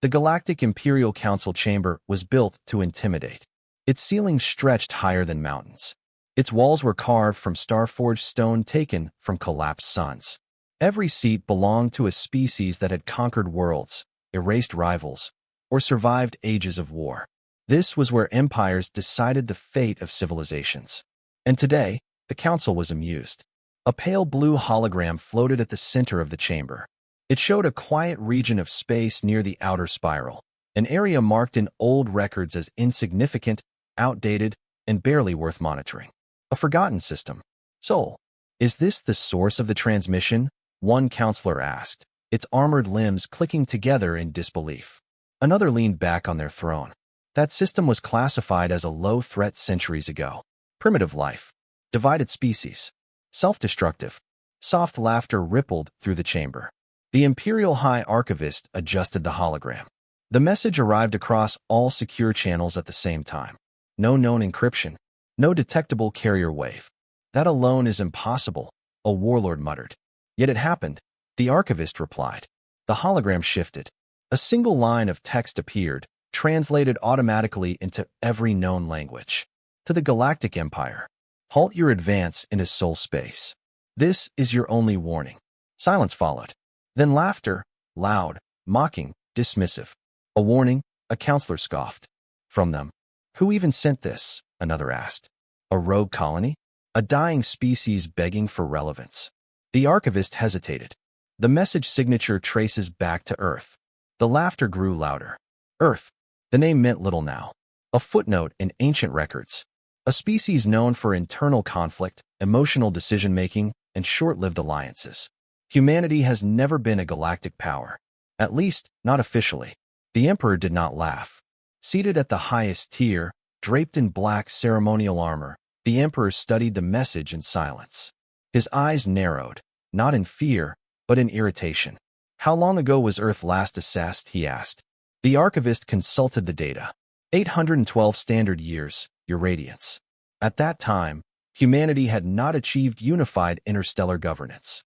The Galactic Imperial Council chamber was built to intimidate. Its ceilings stretched higher than mountains. Its walls were carved from star-forged stone taken from collapsed suns. Every seat belonged to a species that had conquered worlds, erased rivals, or survived ages of war. This was where empires decided the fate of civilizations. And today, the council was amused. A pale blue hologram floated at the center of the chamber. It showed a quiet region of space near the outer spiral, an area marked in old records as insignificant, outdated, and barely worth monitoring. A forgotten system. Sol, is this the source of the transmission? One counselor asked, its armored limbs clicking together in disbelief. Another leaned back on their throne. That system was classified as a low threat centuries ago. Primitive life. Divided species. Self-destructive. Soft laughter rippled through the chamber. The Imperial High Archivist adjusted the hologram. The message arrived across all secure channels at the same time. No known encryption. No detectable carrier wave. That alone is impossible, a warlord muttered. Yet it happened, the Archivist replied. The hologram shifted. A single line of text appeared, translated automatically into every known language. To the Galactic Empire. Halt your advance into soul space. This is your only warning. Silence followed. Then laughter, loud, mocking, dismissive. A warning, a counselor scoffed. From them. Who even sent this? Another asked. A rogue colony? A dying species begging for relevance. The Archivist hesitated. The message signature traces back to Earth. The laughter grew louder. Earth. The name meant little now. A footnote in ancient records. A species known for internal conflict, emotional decision-making, and short-lived alliances. Humanity has never been a galactic power. At least, not officially. The Emperor did not laugh. Seated at the highest tier, draped in black ceremonial armor, the Emperor studied the message in silence. His eyes narrowed, not in fear, but in irritation. How long ago was Earth last assessed, he asked. The Archivist consulted the data. 812 standard years, your radiance. At that time, humanity had not achieved unified interstellar governance.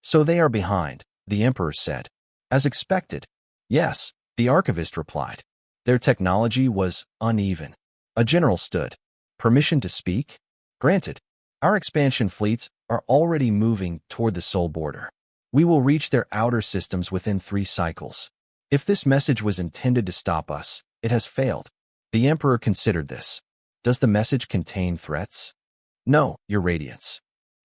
So they are behind, the Emperor said. As expected. Yes, the Archivist replied. Their technology was uneven. A general stood. Permission to speak? Granted. Our expansion fleets are already moving toward the Sol border. We will reach their outer systems within 3 cycles. If this message was intended to stop us, it has failed. The Emperor considered this. Does the message contain threats? No, your radiance.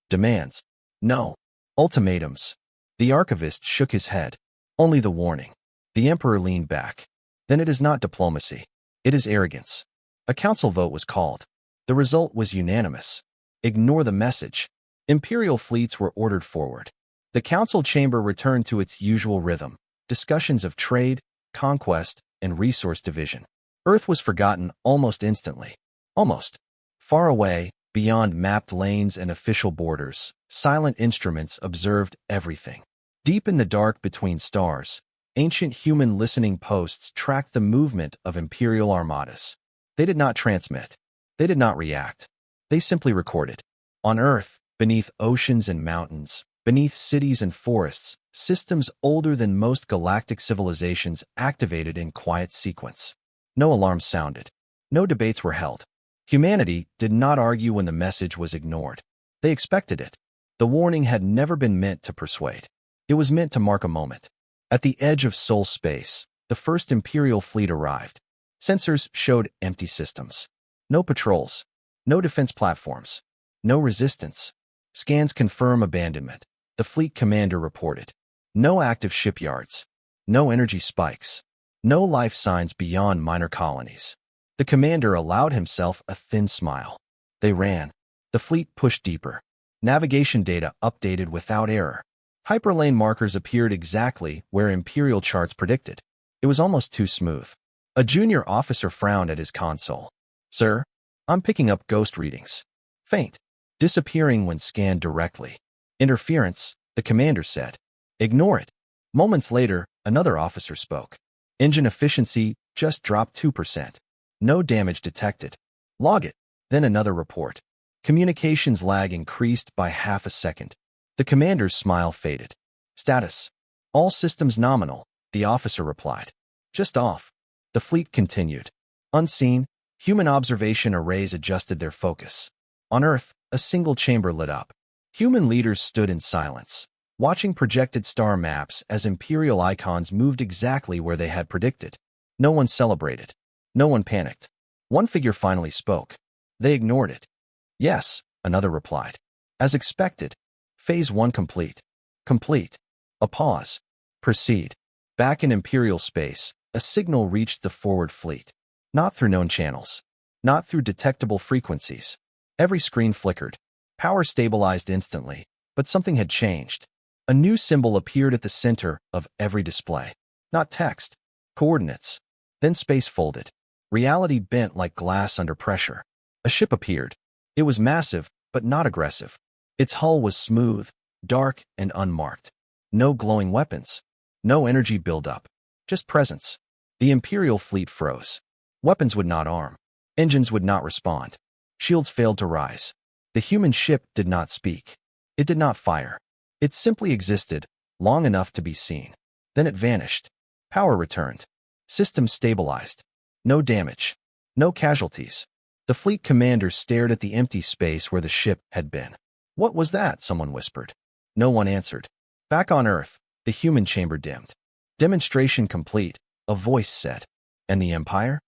Demands? No. Ultimatums. The Archivist shook his head. Only the warning. The Emperor leaned back. Then it is not diplomacy. It is arrogance. A council vote was called. The result was unanimous. Ignore the message. Imperial fleets were ordered forward. The council chamber returned to its usual rhythm. Discussions of trade, conquest, and resource division. Earth was forgotten almost instantly. Almost. Far away, beyond mapped lanes and official borders, silent instruments observed everything. Deep in the dark between stars, ancient human listening posts tracked the movement of imperial armadas. They did not transmit. They did not react. They simply recorded. On Earth, beneath oceans and mountains, beneath cities and forests, systems older than most galactic civilizations activated in quiet sequence. No alarms sounded. No debates were held. Humanity did not argue when the message was ignored. They expected it. The warning had never been meant to persuade. It was meant to mark a moment. At the edge of Sol space, the first Imperial fleet arrived. Sensors showed empty systems. No patrols. No defense platforms. No resistance. Scans confirm abandonment. The fleet commander reported. No active shipyards. No energy spikes. No life signs beyond minor colonies. The commander allowed himself a thin smile. They ran. The fleet pushed deeper. Navigation data updated without error. Hyperlane markers appeared exactly where Imperial charts predicted. It was almost too smooth. A junior officer frowned at his console. Sir, I'm picking up ghost readings. Faint. Disappearing when scanned directly. Interference, the commander said. Ignore it. Moments later, another officer spoke. Engine efficiency just dropped 2%. No damage detected. Log it. Then another report. Communications lag increased by half a second. The commander's smile faded. Status. All systems nominal, the officer replied. Just off. The fleet continued. Unseen, human observation arrays adjusted their focus. On Earth, a single chamber lit up. Human leaders stood in silence, watching projected star maps as Imperial icons moved exactly where they had predicted. No one celebrated. No one panicked. One figure finally spoke. They ignored it. Yes, another replied. As expected. Phase 1 complete. Complete. A pause. Proceed. Back in Imperial space, a signal reached the forward fleet. Not through known channels. Not through detectable frequencies. Every screen flickered. Power stabilized instantly, but something had changed. A new symbol appeared at the center of every display. Not text. Coordinates. Then space folded. Reality bent like glass under pressure. A ship appeared. It was massive, but not aggressive. Its hull was smooth, dark, and unmarked. No glowing weapons. No energy buildup. Just presence. The Imperial fleet froze. Weapons would not arm. Engines would not respond. Shields failed to rise. The human ship did not speak. It did not fire. It simply existed, long enough to be seen. Then it vanished. Power returned. Systems stabilized. No damage. No casualties. The fleet commander stared at the empty space where the ship had been. What was that? Someone whispered. No one answered. Back on Earth, the human chamber dimmed. Demonstration complete, a voice said. And the Empire?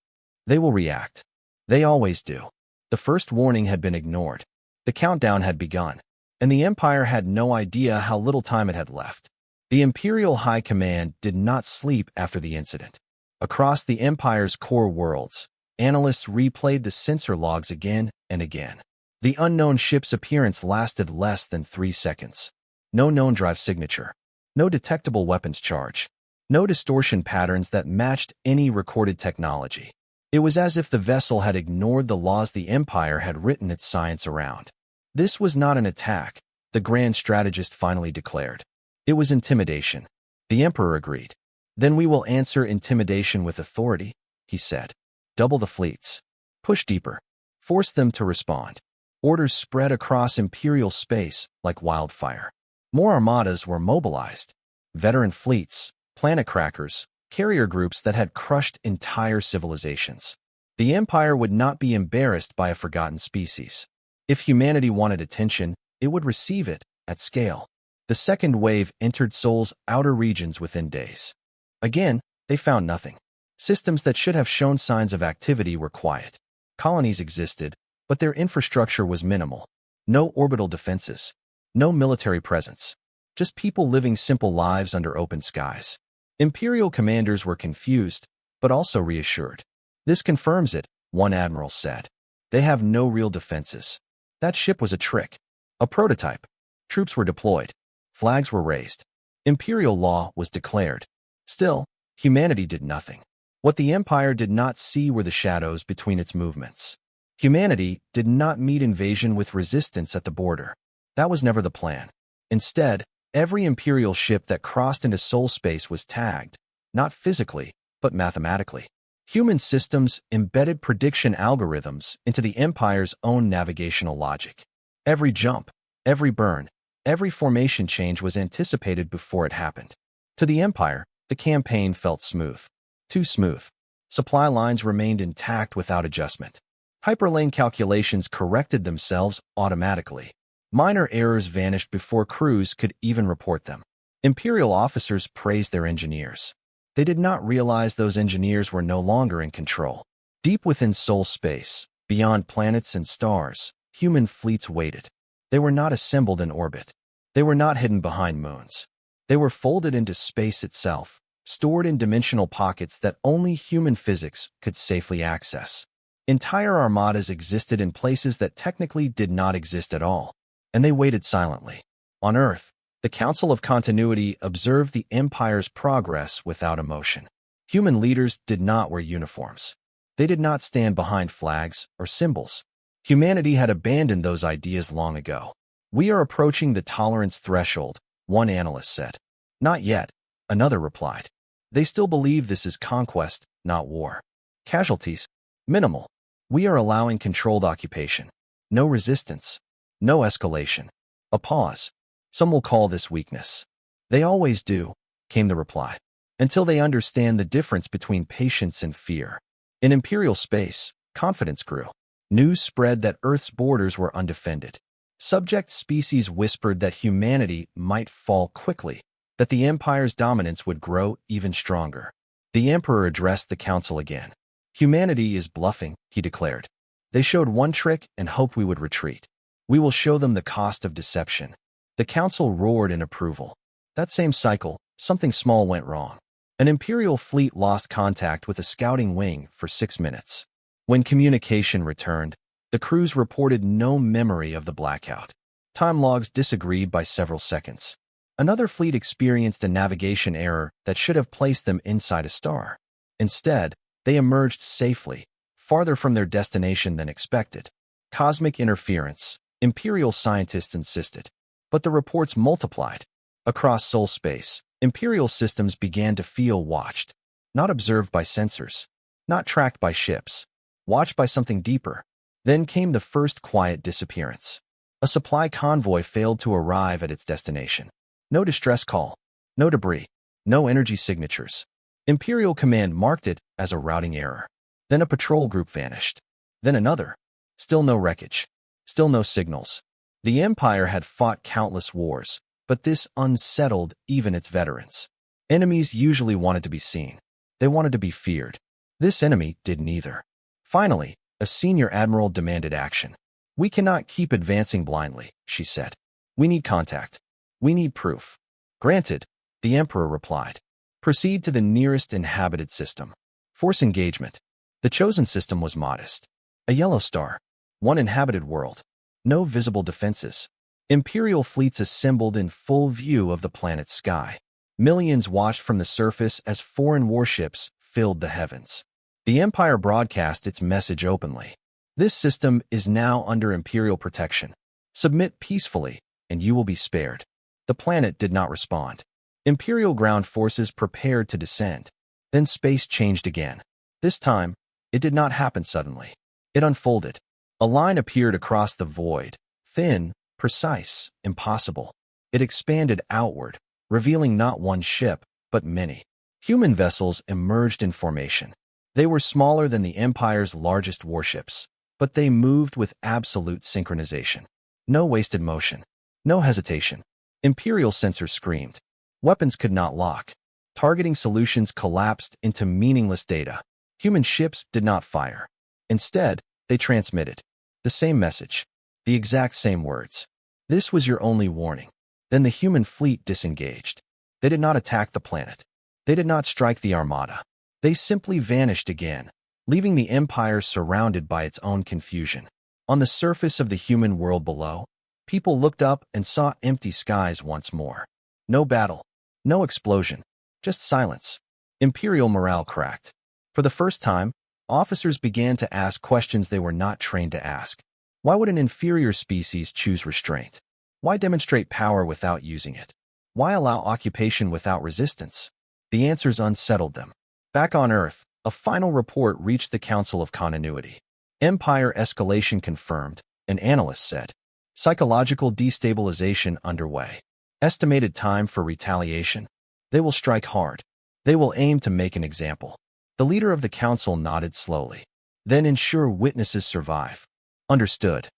They will react. They always do. The first warning had been ignored. The countdown had begun, and the Empire had no idea how little time it had left. The Imperial High Command did not sleep after the incident. Across the Empire's core worlds, analysts replayed the sensor logs again and again. The unknown ship's appearance lasted less than 3 seconds. No known drive signature. No detectable weapons charge. No distortion patterns that matched any recorded technology. It was as if the vessel had ignored the laws the Empire had written its science around. This was not an attack, the Grand Strategist finally declared. It was intimidation. The Emperor agreed. Then we will answer intimidation with authority, he said. Double the fleets. Push deeper. Force them to respond. Orders spread across Imperial space like wildfire. More armadas were mobilized. Veteran fleets, planet crackers, carrier groups that had crushed entire civilizations. The Empire would not be embarrassed by a forgotten species. If humanity wanted attention, it would receive it, at scale. The second wave entered Sol's outer regions within days. Again, they found nothing. Systems that should have shown signs of activity were quiet. Colonies existed, but their infrastructure was minimal. No orbital defenses. No military presence. Just people living simple lives under open skies. Imperial commanders were confused, but also reassured. This confirms it, one admiral said. They have no real defenses. That ship was a trick. A prototype. Troops were deployed. Flags were raised. Imperial law was declared. Still, humanity did nothing. What the Empire did not see were the shadows between its movements. Humanity did not meet invasion with resistance at the border. That was never the plan. Instead, every Imperial ship that crossed into Sol space was tagged, not physically, but mathematically. Human systems embedded prediction algorithms into the Empire's own navigational logic. Every jump, every burn, every formation change was anticipated before it happened. To the Empire, the campaign felt smooth. Too smooth. Supply lines remained intact without adjustment. Hyperlane calculations corrected themselves automatically. Minor errors vanished before crews could even report them. Imperial officers praised their engineers. They did not realize those engineers were no longer in control. Deep within Sol space, beyond planets and stars, human fleets waited. They were not assembled in orbit. They were not hidden behind moons. They were folded into space itself, stored in dimensional pockets that only human physics could safely access. Entire armadas existed in places that technically did not exist at all, and they waited silently. On Earth, the Council of Continuity observed the Empire's progress without emotion. Human leaders did not wear uniforms. They did not stand behind flags or symbols. Humanity had abandoned those ideas long ago. We are approaching the tolerance threshold, one analyst said. Not yet, another replied. They still believe this is conquest, not war. Casualties? Minimal. We are allowing controlled occupation. No resistance. No escalation. A pause. Some will call this weakness. They always do, came the reply. until they understand the difference between patience and fear. In Imperial space, confidence grew. News spread that Earth's borders were undefended. Subject species whispered that humanity might fall quickly, that the Empire's dominance would grow even stronger. The Emperor addressed the council again. "Humanity is bluffing," he declared. "They showed one trick and hoped we would retreat. We will show them the cost of deception." The council roared in approval. That same cycle, something small went wrong. An Imperial fleet lost contact with a scouting wing for 6 minutes. When communication returned, the crews reported no memory of the blackout. Time logs disagreed by several seconds. Another fleet experienced a navigation error that should have placed them inside a star. Instead, they emerged safely, farther from their destination than expected. Cosmic interference, Imperial scientists insisted. But the reports multiplied. Across Sol space, Imperial systems began to feel watched, not observed by sensors, not tracked by ships, watched by something deeper. Then came the first quiet disappearance. A supply convoy failed to arrive at its destination. No distress call, no debris, no energy signatures. Imperial command marked it as a routing error. Then a patrol group vanished. Then another. Still no wreckage. Still no signals. The Empire had fought countless wars, but this unsettled even its veterans. Enemies usually wanted to be seen. They wanted to be feared. This enemy did neither. Finally, a senior admiral demanded action. "We cannot keep advancing blindly," she said. "We need contact. We need proof." "Granted," the Emperor replied. "Proceed to the nearest inhabited system. Force engagement." The chosen system was modest. A yellow star. One inhabited world. No visible defenses. Imperial fleets assembled in full view of the planet's sky. Millions watched from the surface as foreign warships filled the heavens. The Empire broadcast its message openly. "This system is now under Imperial protection. Submit peacefully, and you will be spared." The planet did not respond. Imperial ground forces prepared to descend. Then space changed again. This time, it did not happen suddenly. It unfolded. A line appeared across the void, thin, precise, impossible. It expanded outward, revealing not one ship, but many. Human vessels emerged in formation. They were smaller than the Empire's largest warships, but they moved with absolute synchronization. No wasted motion. No hesitation. Imperial sensors screamed. Weapons could not lock. Targeting solutions collapsed into meaningless data. Human ships did not fire. Instead, they transmitted the same message, the exact same words. "This was your only warning." Then the human fleet disengaged. They did not attack the planet. They did not strike the armada. They simply vanished again, leaving the Empire surrounded by its own confusion. On the surface of the human world below, people looked up and saw empty skies once more. No battle, no explosion, just silence. Imperial morale cracked. For the first time, officers began to ask questions they were not trained to ask. Why would an inferior species choose restraint? Why demonstrate power without using it? Why allow occupation without resistance? The answers unsettled them. Back on Earth, a final report reached the Council of Continuity. Empire escalation confirmed, an analyst said. Psychological destabilization underway. Estimated time for retaliation. They will strike hard. They will aim to make an example. The leader of the council nodded slowly. Then ensure witnesses survive. Understood.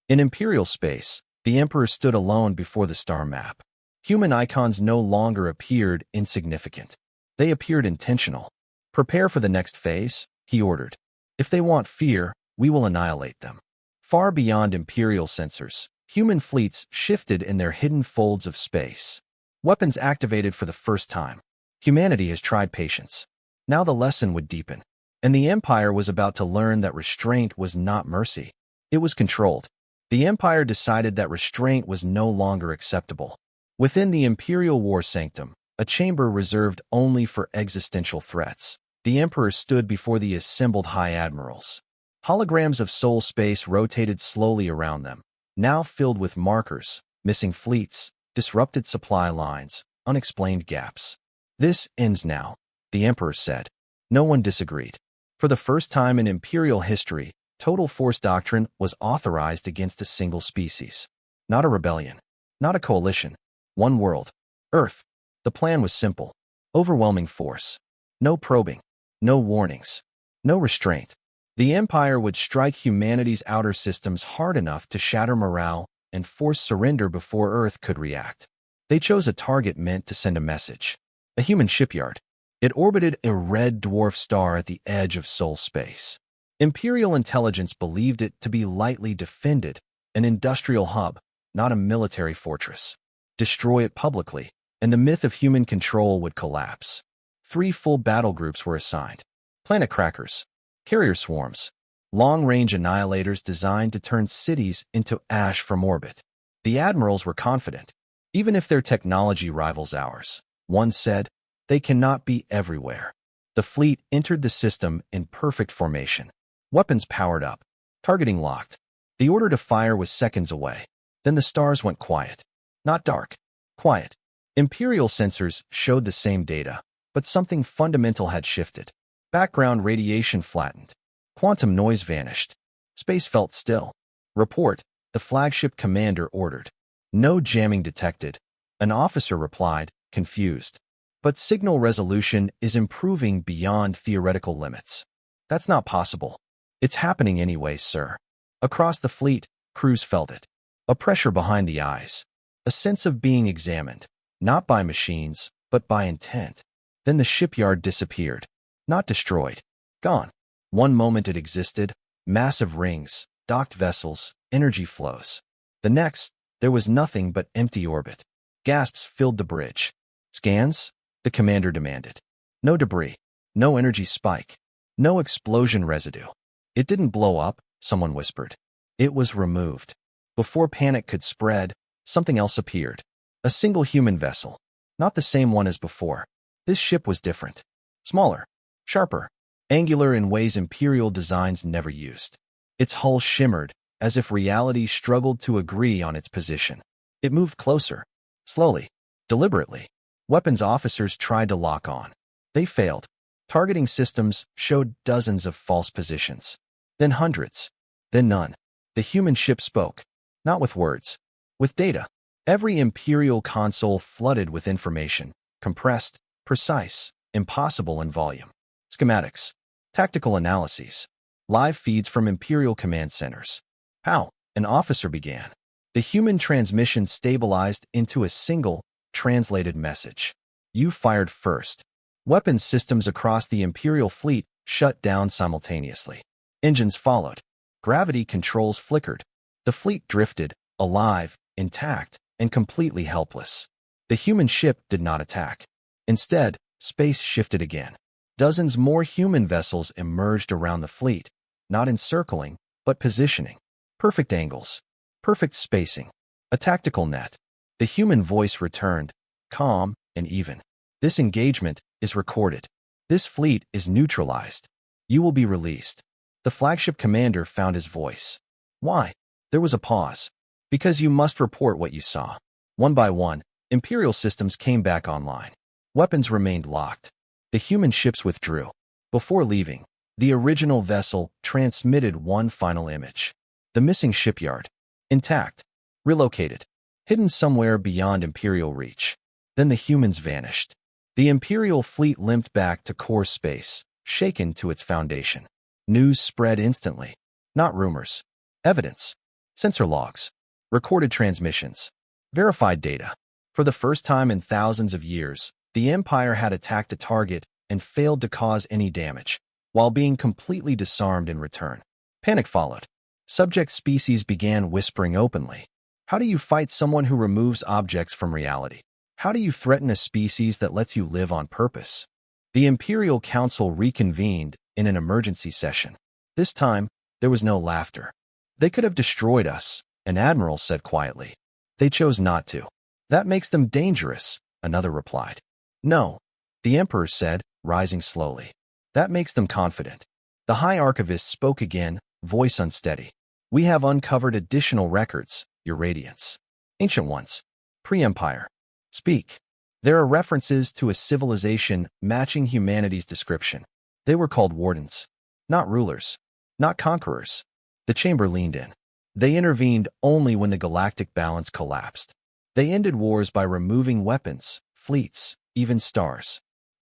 In Imperial space, the Emperor stood alone before the star map. Human icons no longer appeared insignificant. They appeared intentional. "Prepare for the next phase," he ordered. "If they want fear, we will annihilate them." Far beyond Imperial sensors, human fleets shifted in their hidden folds of space. Weapons activated for the first time. Humanity has tried patience. Now the lesson would deepen. And the Empire was about to learn that restraint was not mercy. It was controlled. The Empire decided that restraint was no longer acceptable. Within the Imperial War Sanctum, a chamber reserved only for existential threats, the Emperor stood before the assembled High Admirals. Holograms of Sol space rotated slowly around them, now filled with markers, missing fleets, disrupted supply lines, unexplained gaps. "This ends now," the Emperor said. No one disagreed. For the first time in Imperial history, total force doctrine was authorized against a single species. Not a rebellion. Not a coalition. One world. Earth. The plan was simple. Overwhelming force. No probing. No warnings. No restraint. The Empire would strike humanity's outer systems hard enough to shatter morale and force surrender before Earth could react. They chose a target meant to send a message. A human shipyard. It orbited a red dwarf star at the edge of Sol space. Imperial intelligence believed it to be lightly defended, an industrial hub, not a military fortress. Destroy it publicly, and the myth of human control would collapse. 3 full battle groups were assigned. Planet crackers, carrier swarms, long-range annihilators designed to turn cities into ash from orbit. The admirals were confident, even if their technology rivals ours. One said, they cannot be everywhere. The fleet entered the system in perfect formation. Weapons powered up, targeting locked. The order to fire was seconds away. Then the stars went quiet. Not dark, quiet. Imperial sensors showed the same data, but something fundamental had shifted. Background radiation flattened. Quantum noise vanished. Space felt still. Report, the flagship commander ordered. No jamming detected. An officer replied, confused. But signal resolution is improving beyond theoretical limits. That's not possible. It's happening anyway, sir. Across the fleet, crews felt it. A pressure behind the eyes. A sense of being examined, not by machines, but by intent. Then the shipyard disappeared. Not destroyed. Gone. One moment it existed, massive rings, docked vessels, energy flows. The next, there was nothing but empty orbit. Gasps filled the bridge. Scans? The commander demanded. No debris. No energy spike. No explosion residue. It didn't blow up, someone whispered. It was removed. Before panic could spread, something else appeared. A single human vessel. Not the same one as before. This ship was different. Smaller. Sharper. Angular in ways Imperial designs never used. Its hull shimmered, as if reality struggled to agree on its position. It moved closer. Slowly. Deliberately. Weapons officers tried to lock on. They failed. Targeting systems showed dozens of false positions. Then hundreds. Then none. The human ship spoke. Not with words. With data. Every Imperial console flooded with information. Compressed. Precise. Impossible in volume. Schematics. Tactical analyses. Live feeds from Imperial command centers. How? An officer began. The human transmission stabilized into a single, translated message. You fired first. Weapons systems across the Imperial fleet shut down simultaneously. Engines followed. Gravity controls flickered. The fleet drifted, alive, intact, and completely helpless. The human ship did not attack. Instead, space shifted again. Dozens more human vessels emerged around the fleet, not encircling, but positioning. Perfect angles. Perfect spacing. A tactical net. The human voice returned, calm and even. This engagement is recorded. This fleet is neutralized. You will be released. The flagship commander found his voice. Why? There was a pause. Because you must report what you saw. One by one, Imperial systems came back online. Weapons remained locked. The human ships withdrew. Before leaving, the original vessel transmitted one final image. The missing shipyard. Intact. Relocated. Hidden somewhere beyond Imperial reach. Then the humans vanished. The Imperial fleet limped back to core space, shaken to its foundation. News spread instantly. Not rumors. Evidence. Sensor logs. Recorded transmissions. Verified data. For the first time in thousands of years, the Empire had attacked a target and failed to cause any damage, while being completely disarmed in return. Panic followed. Subject species began whispering openly. How do you fight someone who removes objects from reality? How do you threaten a species that lets you live on purpose? The Imperial Council reconvened in an emergency session. This time, there was no laughter. They could have destroyed us, an admiral said quietly. They chose not to. That makes them dangerous, another replied. No, the Emperor said, rising slowly. That makes them confident. The High Archivist spoke again, voice unsteady. We have uncovered additional records, Your Radiance. Ancient ones. Pre-Empire. Speak. There are references to a civilization matching humanity's description. They were called wardens. Not rulers. Not conquerors. The chamber leaned in. They intervened only when the galactic balance collapsed. They ended wars by removing weapons, fleets, even stars.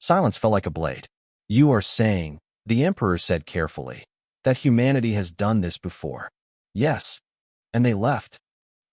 Silence fell like a blade. You are saying, the Emperor said carefully, that humanity has done this before. Yes. And they left.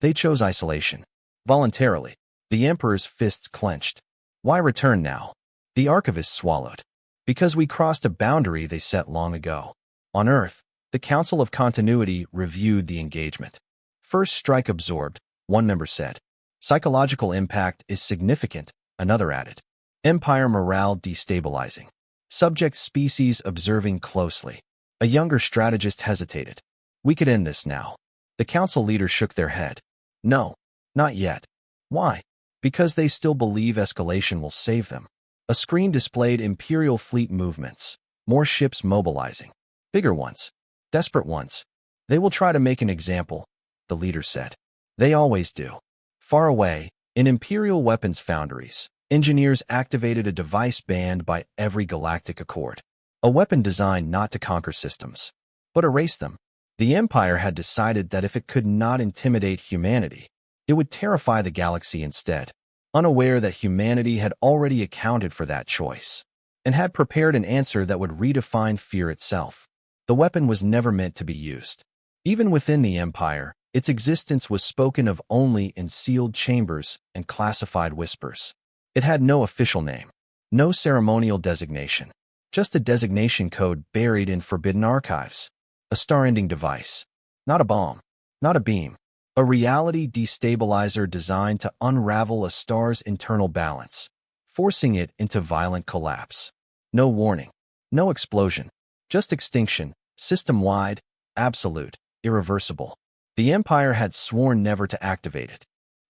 They chose isolation. Voluntarily. The Emperor's fists clenched. Why return now? The archivist swallowed. Because we crossed a boundary they set long ago. On Earth, the Council of Continuity reviewed the engagement. First strike absorbed, one member said. Psychological impact is significant, another added. Empire morale destabilizing. Subject species observing closely. A younger strategist hesitated. We could end this now. The council leaders shook their head. No, not yet. Why? Because they still believe escalation will save them. A screen displayed Imperial fleet movements. More ships mobilizing. Bigger ones. Desperate ones. They will try to make an example, the leader said. They always do. Far away, in Imperial weapons foundries, engineers activated a device banned by every galactic accord. A weapon designed not to conquer systems, but erase them. The Empire had decided that if it could not intimidate humanity, it would terrify the galaxy instead, unaware that humanity had already accounted for that choice, and had prepared an answer that would redefine fear itself. The weapon was never meant to be used. Even within the Empire, its existence was spoken of only in sealed chambers and classified whispers. It had no official name, no ceremonial designation, just a designation code buried in forbidden archives. A star-ending device. Not a bomb. Not a beam. A reality destabilizer designed to unravel a star's internal balance, forcing it into violent collapse. No warning. No explosion. Just extinction. System-wide. Absolute. Irreversible. The Empire had sworn never to activate it.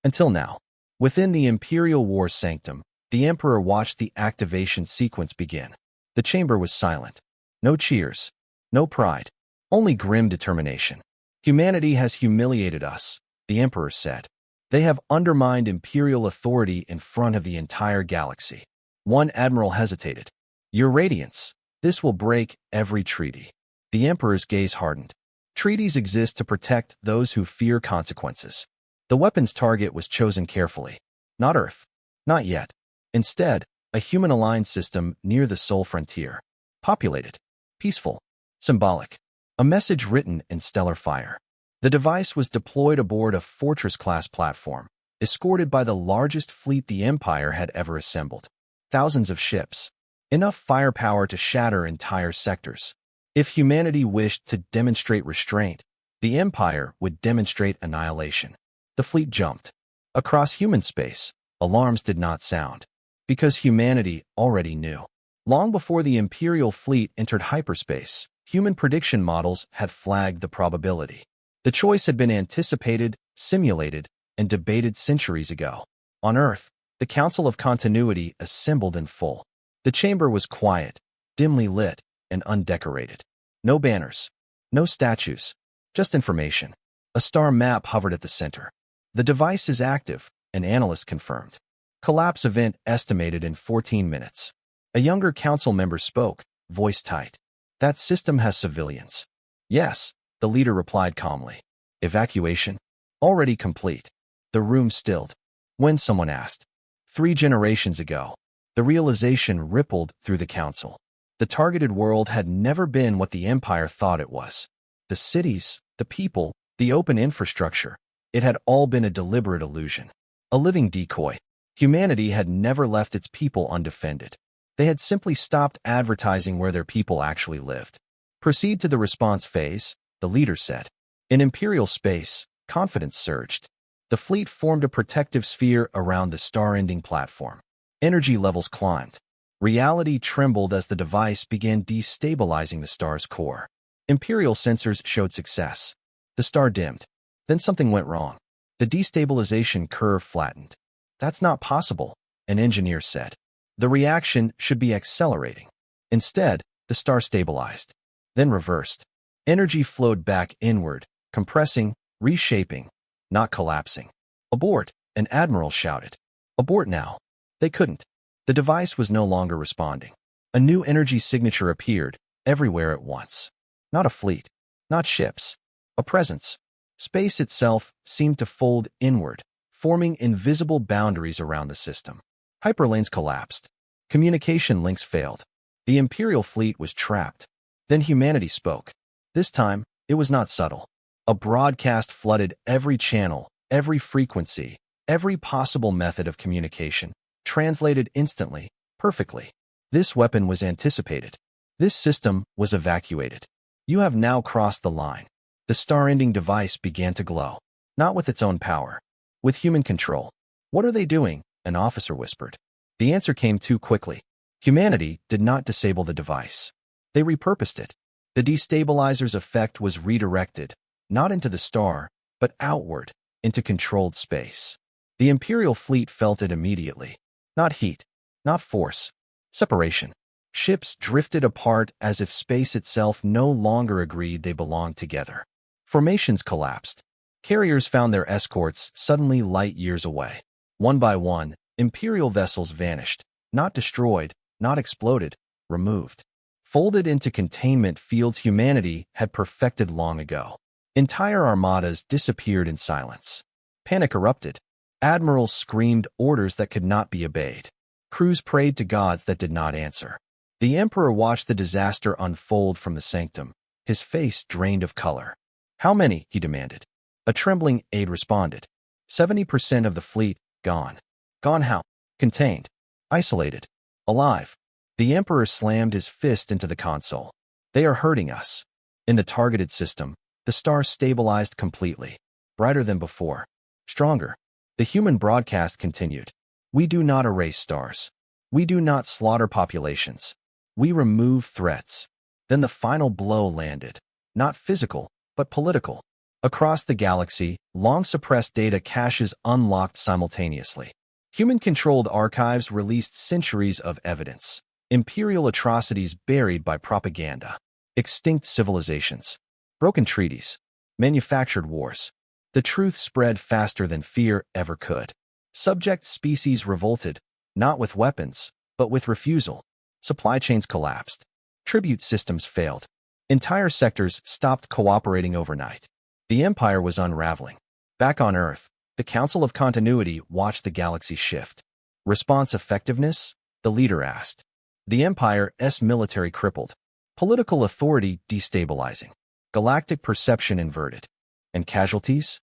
Until now. Within the Imperial War sanctum, the Emperor watched the activation sequence begin. The chamber was silent. No cheers. No pride. Only grim determination. Humanity has humiliated us, the Emperor said. They have undermined Imperial authority in front of the entire galaxy. One admiral hesitated. Your Radiance, this will break every treaty. The Emperor's gaze hardened. Treaties exist to protect those who fear consequences. The weapon's target was chosen carefully. Not Earth. Not yet. Instead, a human-aligned system near the Soul Frontier. Populated. Peaceful. Symbolic. A message written in stellar fire. The device was deployed aboard a Fortress-class platform, escorted by the largest fleet the Empire had ever assembled. Thousands of ships. Enough firepower to shatter entire sectors. If humanity wished to demonstrate restraint, the Empire would demonstrate annihilation. The fleet jumped. Across human space, alarms did not sound. Because humanity already knew. Long before the Imperial fleet entered hyperspace, human prediction models had flagged the probability. The choice had been anticipated, simulated, and debated centuries ago. On Earth, the Council of Continuity assembled in full. The chamber was quiet, dimly lit, and undecorated. No banners. No statues. Just information. A star map hovered at the center. The device is active, an analyst confirmed. Collapse event estimated in 14 minutes. A younger council member spoke, voice tight. That system has civilians. Yes, the leader replied calmly. Evacuation? Already complete. The room stilled. When someone asked. 3 generations ago. The realization rippled through the council. The targeted world had never been what the Empire thought it was. The cities, the people, the open infrastructure. It had all been a deliberate illusion. A living decoy. Humanity had never left its people undefended. They had simply stopped advertising where their people actually lived. Proceed to the response phase, the leader said. In Imperial space, confidence surged. The fleet formed a protective sphere around the star-ending platform. Energy levels climbed. Reality trembled as the device began destabilizing the star's core. Imperial sensors showed success. The star dimmed. Then something went wrong. The destabilization curve flattened. That's not possible, an engineer said. The reaction should be accelerating. Instead, the star stabilized, then reversed. Energy flowed back inward, compressing, reshaping, not collapsing. Abort, an admiral shouted. Abort now. They couldn't. The device was no longer responding. A new energy signature appeared, everywhere at once. Not a fleet, not ships, a presence. Space itself seemed to fold inward, forming invisible boundaries around the system. Hyperlanes collapsed. Communication links failed. The Imperial fleet was trapped. Then humanity spoke. This time, it was not subtle. A broadcast flooded every channel, every frequency, every possible method of communication, translated instantly, perfectly. This weapon was anticipated. This system was evacuated. You have now crossed the line. The star-ending device began to glow, not with its own power, with human control. What are they doing? An officer whispered. The answer came too quickly. Humanity did not disable the device. They repurposed it. The destabilizer's effect was redirected, not into the star, but outward, into controlled space. The Imperial fleet felt it immediately. Not heat, not force. Separation. Ships drifted apart as if space itself no longer agreed they belonged together. Formations collapsed. Carriers found their escorts suddenly light years away. One by one, Imperial vessels vanished, not destroyed, not exploded, removed. Folded into containment fields humanity had perfected long ago. Entire armadas disappeared in silence. Panic erupted. Admirals screamed orders that could not be obeyed. Crews prayed to gods that did not answer. The Emperor watched the disaster unfold from the sanctum, his face drained of color. How many? He demanded. A trembling aide responded. 70% of the fleet, gone. Gone how? Contained. Isolated. Alive. The Emperor slammed his fist into the console. They are hurting us. In the targeted system, the star stabilized completely. Brighter than before. Stronger. The human broadcast continued. We do not erase stars. We do not slaughter populations. We remove threats. Then the final blow landed. Not physical, but political. Across the galaxy, long-suppressed data caches unlocked simultaneously. Human-controlled archives released centuries of evidence. Imperial atrocities buried by propaganda. Extinct civilizations. Broken treaties. Manufactured wars. The truth spread faster than fear ever could. Subject species revolted, not with weapons, but with refusal. Supply chains collapsed. Tribute systems failed. Entire sectors stopped cooperating overnight. The Empire was unraveling. Back on Earth, the Council of Continuity watched the galaxy shift. Response effectiveness? The leader asked. The Empire's military crippled. Political authority destabilizing. Galactic perception inverted. And casualties?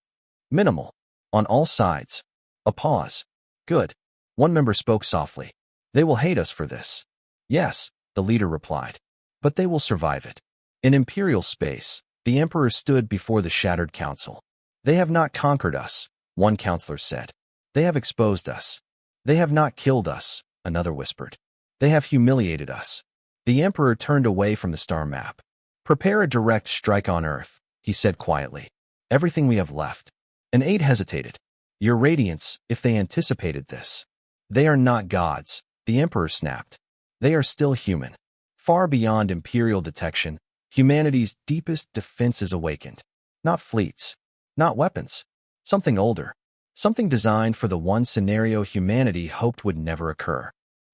Minimal. On all sides. A pause. Good. One member spoke softly. They will hate us for this. Yes, the leader replied. But they will survive it. In Imperial space, the Emperor stood before the shattered council. They have not conquered us, one counselor said. They have exposed us. They have not killed us, another whispered. They have humiliated us. The Emperor turned away from the star map. Prepare a direct strike on Earth, he said quietly. Everything we have left. An aide hesitated. Your Radiance, if they anticipated this. They are not gods, the Emperor snapped. They are still human. Far beyond Imperial detection, humanity's deepest defense is awakened. Not fleets. Not weapons. Something older. Something designed for the one scenario humanity hoped would never occur.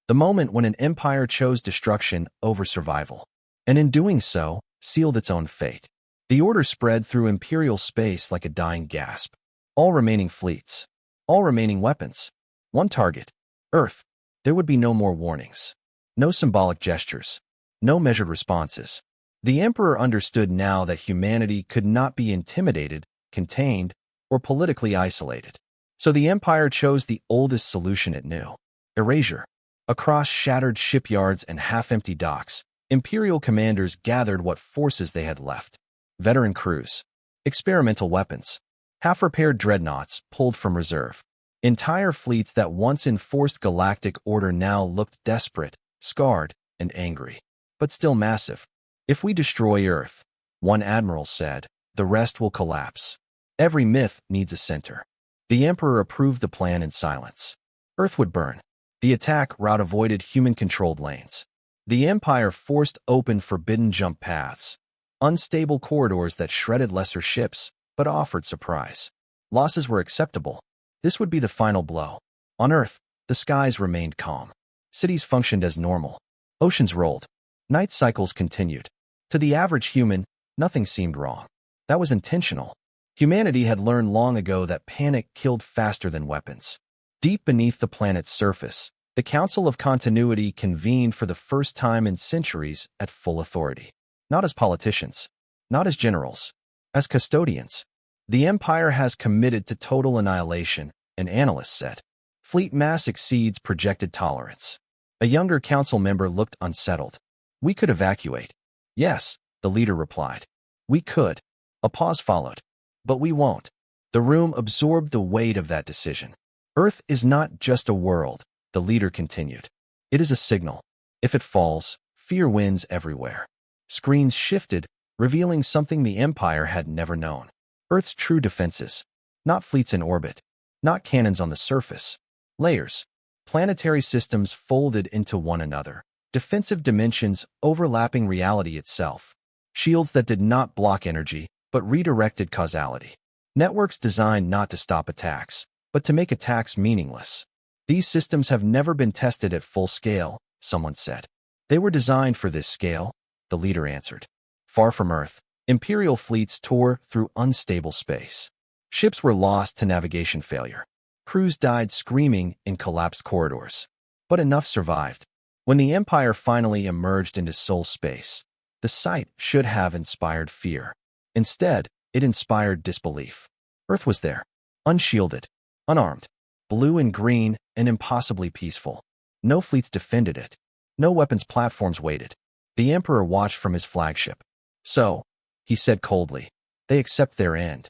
The moment when an empire chose destruction over survival. And in doing so, sealed its own fate. The order spread through Imperial space like a dying gasp. All remaining fleets. All remaining weapons. One target. Earth. There would be no more warnings. No symbolic gestures. No measured responses. The Emperor understood now that humanity could not be intimidated, contained, or politically isolated. So the Empire chose the oldest solution it knew. Erasure. Across shattered shipyards and half-empty docks, Imperial commanders gathered what forces they had left. Veteran crews. Experimental weapons. Half-repaired dreadnoughts pulled from reserve. Entire fleets that once enforced galactic order now looked desperate, scarred, and angry. But still massive. If we destroy Earth, one admiral said, the rest will collapse. Every myth needs a center. The Emperor approved the plan in silence. Earth would burn. The attack route avoided human-controlled lanes. The Empire forced open forbidden jump paths. Unstable corridors that shredded lesser ships, but offered surprise. Losses were acceptable. This would be the final blow. On Earth, the skies remained calm. Cities functioned as normal. Oceans rolled. Night cycles continued. To the average human, nothing seemed wrong. That was intentional. Humanity had learned long ago that panic killed faster than weapons. Deep beneath the planet's surface, The Council of Continuity convened for the first time in centuries at full authority. Not as politicians, not as generals, as custodians. The Empire has committed to total annihilation, an analyst said. Fleet mass exceeds projected tolerance. A younger council member looked unsettled. We could evacuate. Yes, the leader replied. We could. A pause followed. But we won't. The room absorbed the weight of that decision. Earth is not just a world, the leader continued. It is a signal. If it falls, fear wins everywhere. Screens shifted, revealing something the Empire had never known. Earth's true defenses. Not fleets in orbit. Not cannons on the surface. Layers. Planetary systems folded into one another. Defensive dimensions overlapping reality itself. Shields that did not block energy, but redirected causality. Networks designed not to stop attacks, but to make attacks meaningless. These systems have never been tested at full scale, someone said. They were designed for this scale, the leader answered. Far from Earth, Imperial fleets tore through unstable space. Ships were lost to navigation failure. Crews died screaming in collapsed corridors. But enough survived. When the Empire finally emerged into soul space, the sight should have inspired fear. Instead, it inspired disbelief. Earth was there, unshielded, unarmed, blue and green and impossibly peaceful. No fleets defended it. No weapons platforms waited. The Emperor watched from his flagship. So, he said coldly, they accept their end.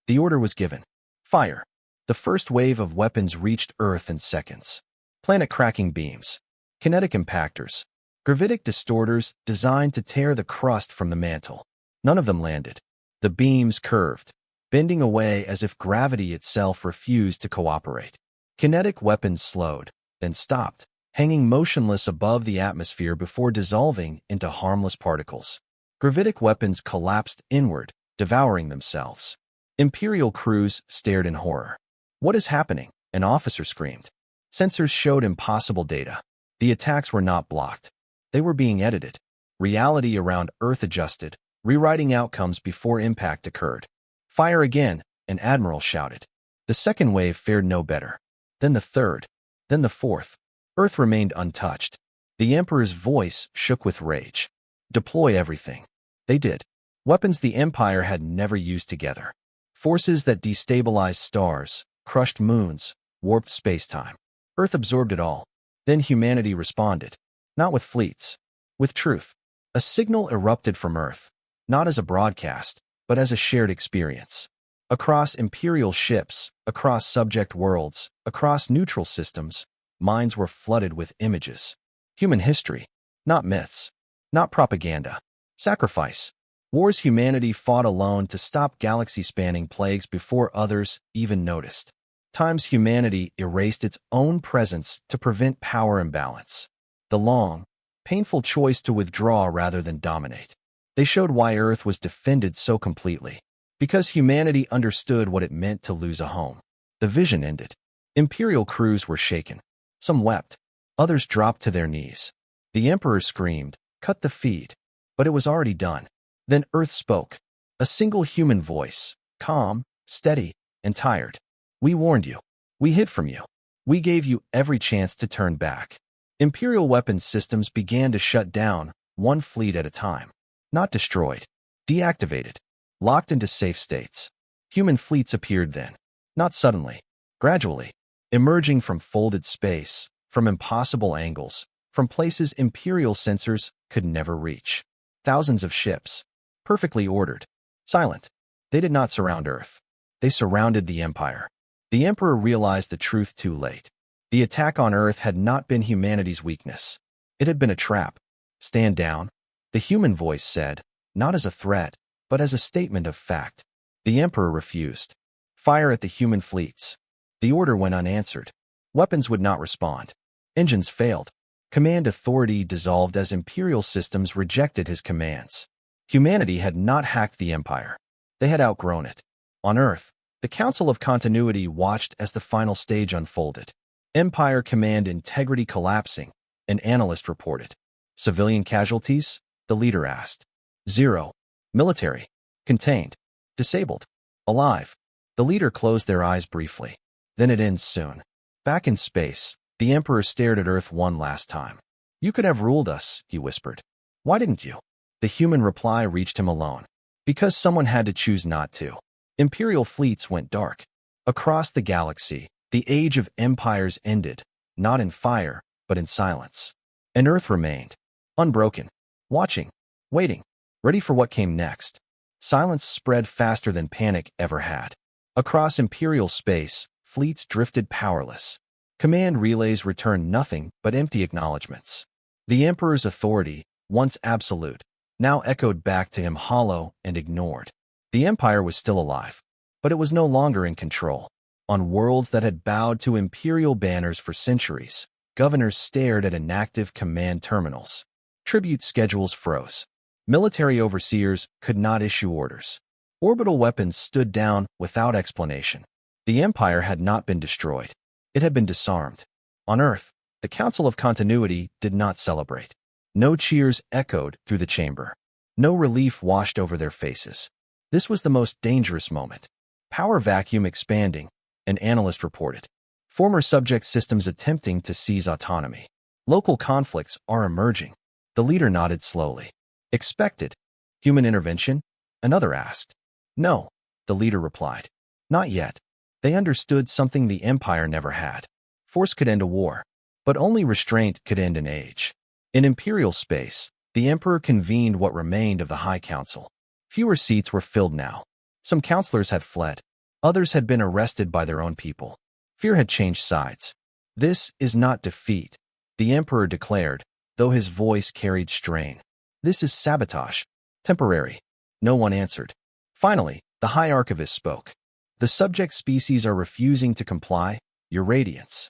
The order was given. Fire. The first wave of weapons reached Earth in seconds. Planet-cracking beams, kinetic impactors, gravitic distorters designed to tear the crust from the mantle. None of them landed. The beams curved, bending away as if gravity itself refused to cooperate. Kinetic weapons slowed, then stopped, hanging motionless above the atmosphere before dissolving into harmless particles. Gravitic weapons collapsed inward, devouring themselves. Imperial crews stared in horror. What is happening? An officer screamed. Sensors showed impossible data. The attacks were not blocked. They were being edited. Reality around Earth adjusted, rewriting outcomes before impact occurred. Fire again, an admiral shouted. The second wave fared no better. Then the third. Then the fourth. Earth remained untouched. The Emperor's voice shook with rage. Deploy everything. They did. Weapons the Empire had never used together. Forces that destabilized stars, crushed moons, warped space-time. Earth absorbed it all. Then humanity responded. Not with fleets. With truth. A signal erupted from Earth. Not as a broadcast, but as a shared experience. Across Imperial ships, across subject worlds, across neutral systems, minds were flooded with images. Human history. Not myths. Not propaganda. Sacrifice. Wars humanity fought alone to stop galaxy-spanning plagues before others even noticed. Times humanity erased its own presence to prevent power imbalance. The long, painful choice to withdraw rather than dominate. They showed why Earth was defended so completely. Because humanity understood what it meant to lose a home. The vision ended. Imperial crews were shaken. Some wept. Others dropped to their knees. The Emperor screamed, "Cut the feed." But it was already done. Then Earth spoke. A single human voice, calm, steady, and tired. We warned you. We hid from you. We gave you every chance to turn back. Imperial weapons systems began to shut down, one fleet at a time. Not destroyed. Deactivated. Locked into safe states. Human fleets appeared then. Not suddenly. Gradually. Emerging from folded space, from impossible angles, from places Imperial sensors could never reach. Thousands of ships. Perfectly ordered. Silent. They did not surround Earth. They surrounded the Empire. The Emperor realized the truth too late. The attack on Earth had not been humanity's weakness. It had been a trap. Stand down, the human voice said, not as a threat, but as a statement of fact. The Emperor refused. Fire at the human fleets. The order went unanswered. Weapons would not respond. Engines failed. Command authority dissolved as Imperial systems rejected his commands. Humanity had not hacked the Empire. They had outgrown it. On Earth, the Council of Continuity watched as the final stage unfolded. Empire command integrity collapsing, an analyst reported. Civilian casualties? The leader asked. 0. Military. Contained. Disabled. Alive. The leader closed their eyes briefly. Then it ends soon. Back in space, The Emperor stared at Earth one last time. You could have ruled us, he whispered. Why didn't you? The human reply reached him alone. Because someone had to choose not to. Imperial fleets went dark. Across the galaxy, the age of empires ended, not in fire, but in silence. And Earth remained, unbroken, watching, waiting, ready for what came next. Silence spread faster than panic ever had. Across Imperial space, fleets drifted powerless. Command relays returned nothing but empty acknowledgments. The Emperor's authority, once absolute, now echoed back to him hollow and ignored. The Empire was still alive, but it was no longer in control. On worlds that had bowed to imperial banners for centuries, governors stared at inactive command terminals. Tribute schedules froze. Military overseers could not issue orders. Orbital weapons stood down without explanation. The Empire had not been destroyed. It had been disarmed. On Earth, the Council of Continuity did not celebrate. No cheers echoed through the chamber. No relief washed over their faces. This was the most dangerous moment. Power vacuum expanding, an analyst reported. Former subject systems attempting to seize autonomy. Local conflicts are emerging. The leader nodded slowly. Expected. Human intervention? Another asked. No, the leader replied. Not yet. They understood something the Empire never had. Force could end a war, but only restraint could end an age. In Imperial space, the Emperor convened what remained of the High Council. Fewer seats were filled now. Some counselors had fled. Others had been arrested by their own people. Fear had changed sides. This is not defeat, the Emperor declared, though his voice carried strain. This is sabotage. Temporary. No one answered. Finally, the High Archivist spoke. The subject species are refusing to comply, Your Radiance.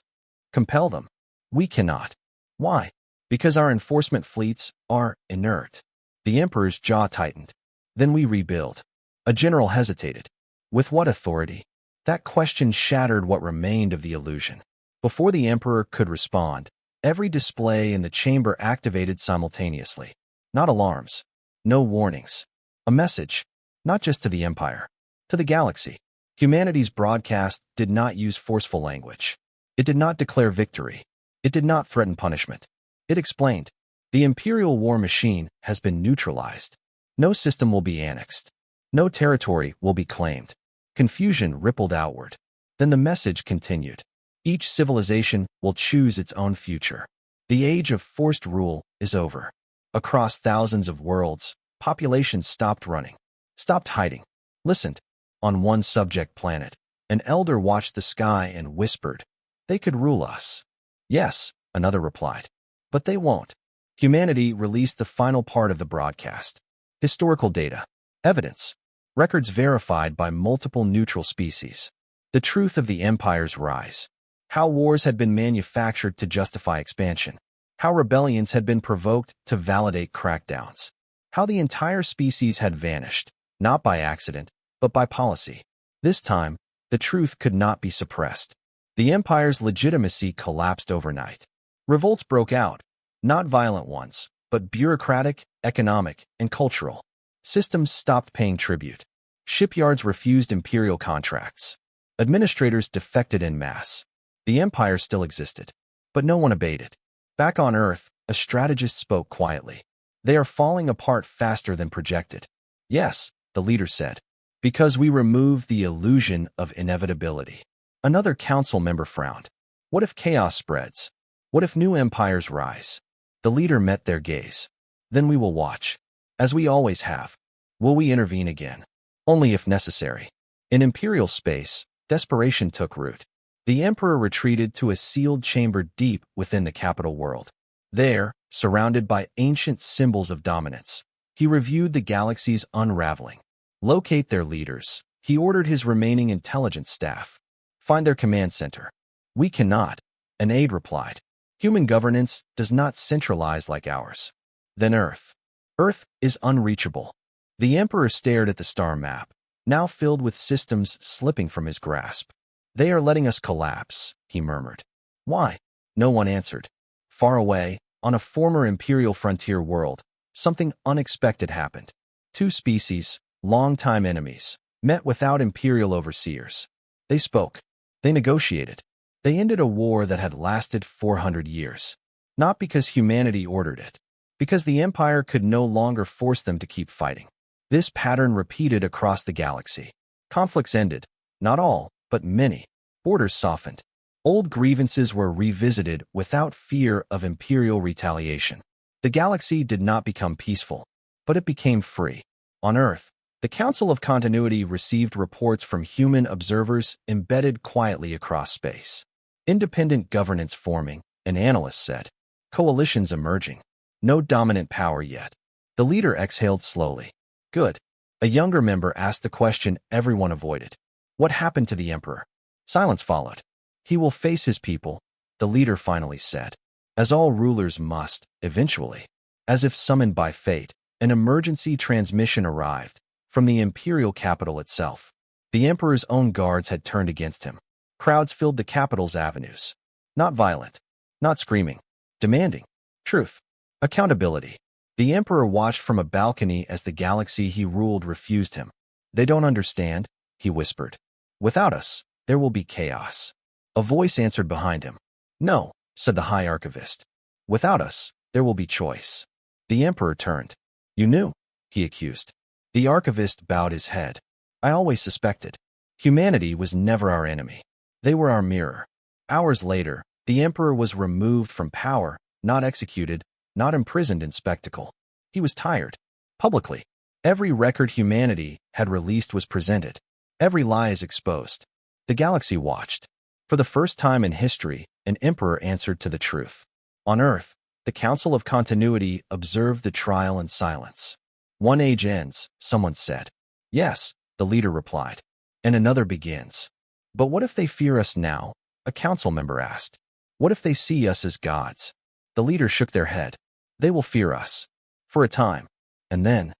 Compel them. We cannot. Why? Because our enforcement fleets are inert. The Emperor's jaw tightened. Then we rebuild. A general hesitated. With what authority? That question shattered what remained of the illusion. Before the Emperor could respond, every display in the chamber activated simultaneously. Not alarms. No warnings. A message. Not just to the Empire. To the galaxy. Humanity's broadcast did not use forceful language. It did not declare victory. It did not threaten punishment. It explained, the Imperial war machine has been neutralized. No system will be annexed. No territory will be claimed. Confusion rippled outward. Then the message continued. Each civilization will choose its own future. The age of forced rule is over. Across thousands of worlds, populations stopped running, stopped hiding, listened. On one subject planet, an elder watched the sky and whispered, they could rule us. Yes, another replied. But they won't. Humanity released the final part of the broadcast. Historical data, evidence, records verified by multiple neutral species. The truth of the Empire's rise. How wars had been manufactured to justify expansion. How rebellions had been provoked to validate crackdowns. How the entire species had vanished, not by accident, but by policy. This time, the truth could not be suppressed. The Empire's legitimacy collapsed overnight. Revolts broke out, not violent ones, but bureaucratic, economic, and cultural. Systems stopped paying tribute. Shipyards refused imperial contracts. Administrators defected en masse. The Empire still existed, but no one obeyed it. Back on Earth, a strategist spoke quietly. They are falling apart faster than projected. Yes, the leader said, because we remove the illusion of inevitability. Another council member frowned. What if chaos spreads? What if new empires rise? The leader met their gaze. Then we will watch. As we always have. Will we intervene again? Only if necessary. In imperial space, desperation took root. The Emperor retreated to a sealed chamber deep within the capital world. There, surrounded by ancient symbols of dominance, he reviewed the galaxy's unraveling. Locate their leaders. He ordered his remaining intelligence staff. Find their command center. We cannot, an aide replied. Human governance does not centralize like ours. Then Earth. Earth is unreachable. The Emperor stared at the star map, now filled with systems slipping from his grasp. They are letting us collapse, he murmured. Why? No one answered. Far away, on a former imperial frontier world, something unexpected happened. Two species, longtime enemies, met without imperial overseers. They spoke. They negotiated. They ended a war that had lasted 400 years. Not because humanity ordered it, because the Empire could no longer force them to keep fighting. This pattern repeated across the galaxy. Conflicts ended. Not all, but many. Borders softened. Old grievances were revisited without fear of Imperial retaliation. The galaxy did not become peaceful, but it became free. On Earth, the Council of Continuity received reports from human observers embedded quietly across space. Independent governance forming, an analyst said. Coalitions emerging. No dominant power yet. The leader exhaled slowly. Good. A younger member asked the question everyone avoided. What happened to the Emperor? Silence followed. He will face his people, the leader finally said. As all rulers must, eventually. As if summoned by fate, an emergency transmission arrived from the imperial capital itself. The Emperor's own guards had turned against him. Crowds filled the capital's avenues. Not violent, not screaming, demanding truth, accountability. The Emperor watched from a balcony as the galaxy he ruled refused him. They don't understand, he whispered. Without us, there will be chaos. A voice answered behind him. No, said the High Archivist. Without us, there will be choice. The Emperor turned. You knew, he accused. The Archivist bowed his head. I always suspected. Humanity was never our enemy. They were our mirror. Hours later, the Emperor was removed from power, not executed, not imprisoned in spectacle. He was tired. Publicly. Every record humanity had released was presented. Every lie is exposed. The galaxy watched. For the first time in history, an emperor answered to the truth. On Earth, the Council of Continuity observed the trial in silence. One age ends, someone said. Yes, the leader replied. And another begins. But what if they fear us now? A council member asked. What if they see us as gods? The leader shook their head. They will fear us. For a time. And then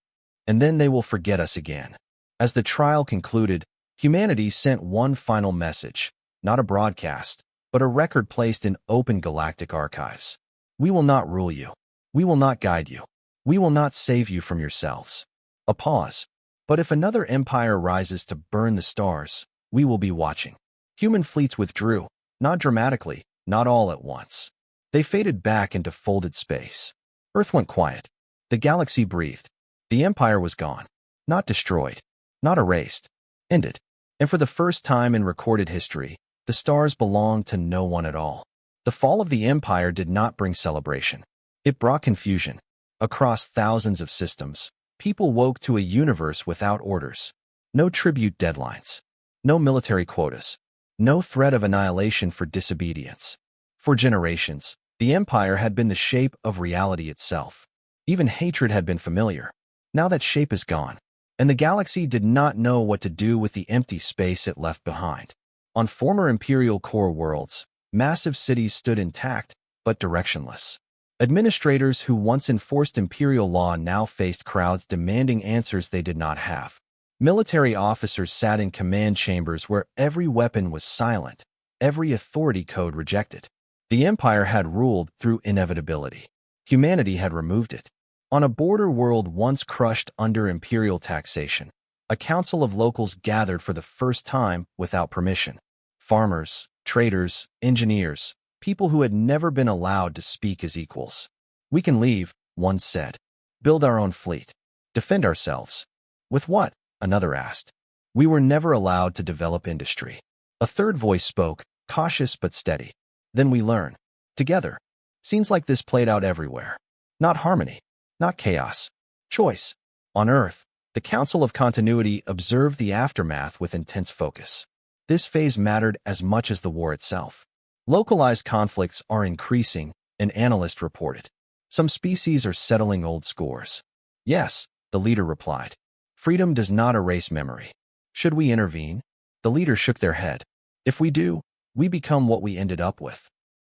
they will forget us again. As the trial concluded, humanity sent one final message. Not a broadcast, but a record placed in open galactic archives. We will not rule you. We will not guide you. We will not save you from yourselves. A pause. But if another empire rises to burn the stars, we will be watching. Human fleets withdrew, not dramatically, not all at once. They faded back into folded space. Earth went quiet. The galaxy breathed. The empire was gone. Not destroyed. Not erased. Ended. And for the first time in recorded history, the stars belonged to no one at all. The fall of the empire did not bring celebration. It brought confusion. Across thousands of systems, people woke to a universe without orders. No tribute deadlines. No military quotas. No threat of annihilation for disobedience. For generations, the empire had been the shape of reality itself. Even hatred had been familiar. Now that shape is gone, and the galaxy did not know what to do with the empty space it left behind. On former Imperial core worlds, massive cities stood intact, but directionless. Administrators who once enforced Imperial law now faced crowds demanding answers they did not have. Military officers sat in command chambers where every weapon was silent, every authority code rejected. The Empire had ruled through inevitability. Humanity had removed it. On a border world once crushed under Imperial taxation, a council of locals gathered for the first time without permission. Farmers, traders, engineers, people who had never been allowed to speak as equals. We can leave, one said. Build our own fleet. Defend ourselves. With what? Another asked. We were never allowed to develop industry. A third voice spoke, cautious but steady. Then we learn. Together. Scenes like this played out everywhere. Not harmony. Not chaos. Choice. On Earth, the Council of Continuity observed the aftermath with intense focus. This phase mattered as much as the war itself. Localized conflicts are increasing, an analyst reported. Some species are settling old scores. Yes, the leader replied. Freedom does not erase memory. Should we intervene? The leader shook their head. If we do, we become what we ended up with.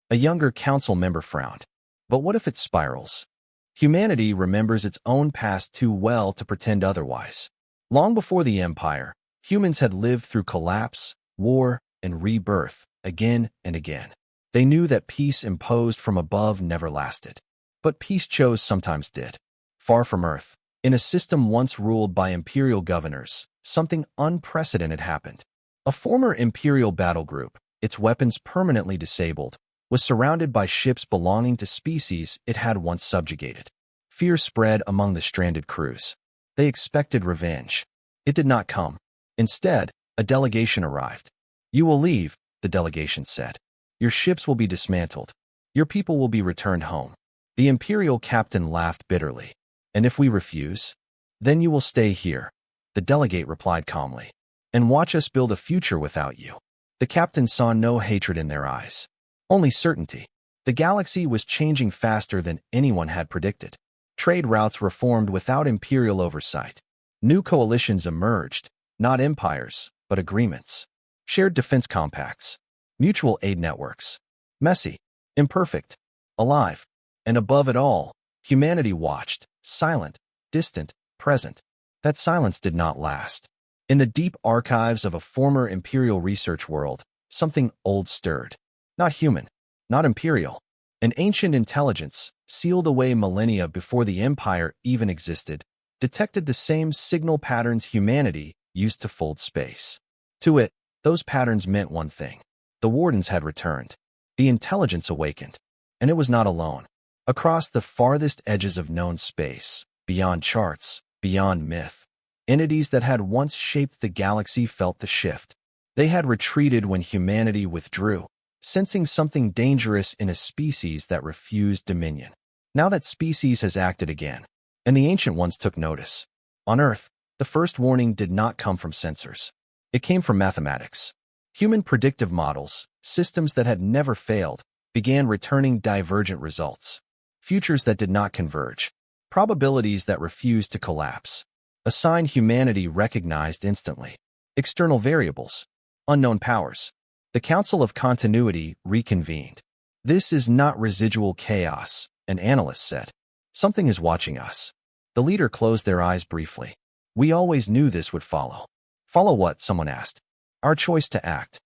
A younger council member frowned. But what if it spirals? Humanity remembers its own past too well to pretend otherwise. Long before the Empire, humans had lived through collapse, war, and rebirth, again and again. They knew that peace imposed from above never lasted. But peace chose sometimes did. Far from Earth, in a system once ruled by imperial governors, something unprecedented happened. A former imperial battle group, its weapons permanently disabled, was surrounded by ships belonging to species it had once subjugated. Fear spread among the stranded crews. They expected revenge. It did not come. Instead, a delegation arrived. "You will leave," the delegation said. "Your ships will be dismantled. Your people will be returned home." The Imperial captain laughed bitterly. "And if we refuse? Then you will stay here," the delegate replied calmly, "and watch us build a future without you." The captain saw no hatred in their eyes, only certainty. The galaxy was changing faster than anyone had predicted. Trade routes were formed without Imperial oversight. New coalitions emerged, not empires, but agreements. Shared defense compacts, mutual aid networks. Messy, imperfect, alive. And above it all, humanity watched, silent, distant, present. That silence did not last. In the deep archives of a former Imperial research world, something old stirred. Not human, not Imperial. An ancient intelligence, sealed away millennia before the Empire even existed, detected the same signal patterns humanity used to fold space. To it, those patterns meant one thing. The Wardens had returned. The intelligence awakened. And it was not alone. Across the farthest edges of known space, beyond charts, beyond myth, entities that had once shaped the galaxy felt the shift. They had retreated when humanity withdrew, sensing something dangerous in a species that refused dominion. Now that species has acted again, and the ancient ones took notice. On Earth, the first warning did not come from sensors. It came from mathematics. Human predictive models, systems that had never failed, began returning divergent results. Futures that did not converge. Probabilities that refused to collapse. A sign humanity recognized instantly. External variables. Unknown powers. The Council of Continuity reconvened. "This is not residual chaos," an analyst said. "Something is watching us." The leader closed their eyes briefly. "We always knew this would follow." "Follow what?" someone asked. "Our choice to act."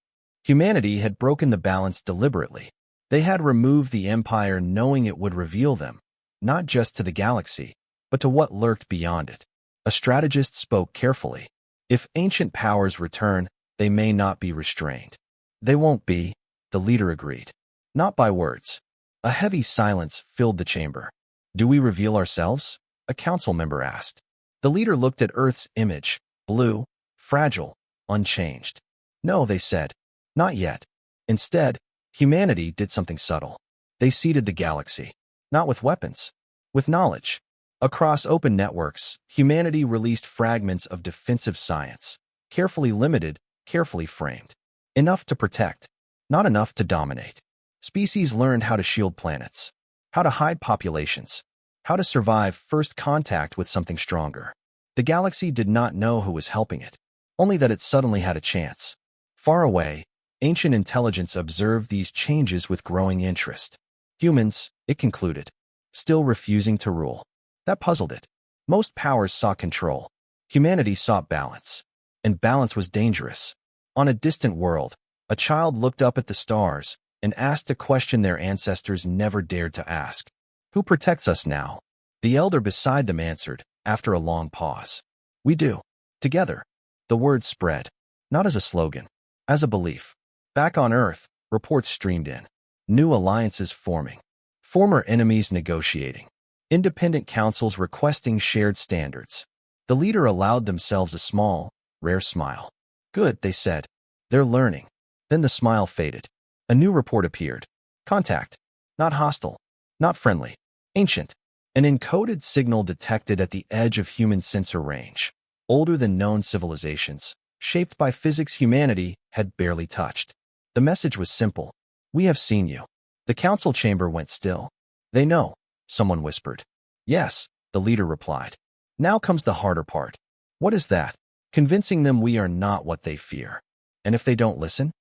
Humanity had broken the balance deliberately. They had removed the Empire knowing it would reveal them, not just to the galaxy, but to what lurked beyond it. A strategist spoke carefully. "If ancient powers return, they may not be restrained." "They won't be," the leader agreed. "Not by words." A heavy silence filled the chamber. "Do we reveal ourselves?" a council member asked. The leader looked at Earth's image, blue, fragile, unchanged. "No," they said. "Not yet." Instead, humanity did something subtle. They seeded the galaxy. Not with weapons, with knowledge. Across open networks, humanity released fragments of defensive science, carefully limited, carefully framed. Enough to protect, not enough to dominate. Species learned how to shield planets, how to hide populations, how to survive first contact with something stronger. The galaxy did not know who was helping it, only that it suddenly had a chance. Far away, ancient intelligence observed these changes with growing interest. Humans, it concluded, still refusing to rule. That puzzled it. Most powers sought control. Humanity sought balance. And balance was dangerous. On a distant world, a child looked up at the stars and asked a question their ancestors never dared to ask. "Who protects us now?" The elder beside them answered, after a long pause. "We do. Together." The word spread, not as a slogan, as a belief. Back on Earth, reports streamed in. New alliances forming. Former enemies negotiating. Independent councils requesting shared standards. The leader allowed themselves a small, rare smile. "Good," they said. "They're learning." Then the smile faded. A new report appeared. Contact. Not hostile. Not friendly. Ancient. An encoded signal detected at the edge of human sensor range. Older than known civilizations, shaped by physics humanity had barely touched. The message was simple. "We have seen you." The council chamber went still. "They know," someone whispered. "Yes," the leader replied. "Now comes the harder part." "What is that?" "Convincing them we are not what they fear." "And if they don't listen?"